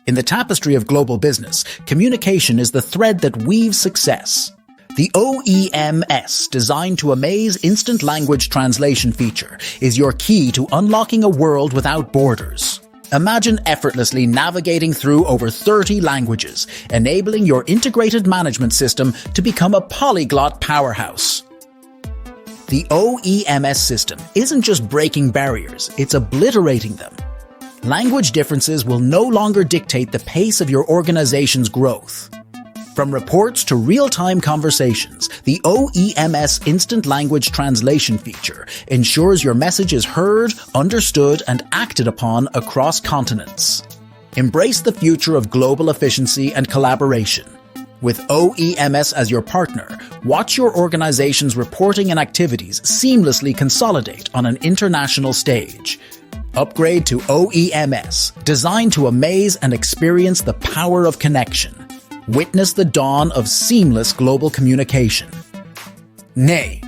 In the tapestry of global business, communication is the thread that weaves success. The OEMS, designed to amaze instant language translation feature, is your key to unlocking a world without borders. Imagine effortlessly navigating through over 30 languages, enabling your integrated management system to become a polyglot powerhouse. The OEMS system isn't just breaking barriers, it's obliterating them. Language differences will no longer dictate the pace of your organization's growth. From reports to real-time conversations, the OEMS Instant Language Translation feature ensures your message is heard, understood, and acted upon across continents. Embrace the future of global efficiency and collaboration. With OEMS as your partner, watch your organization's reporting and activities seamlessly consolidate on an international stage. Upgrade to OEMS, designed to amaze and experience the power of connection. Witness the dawn of seamless global communication. Nay,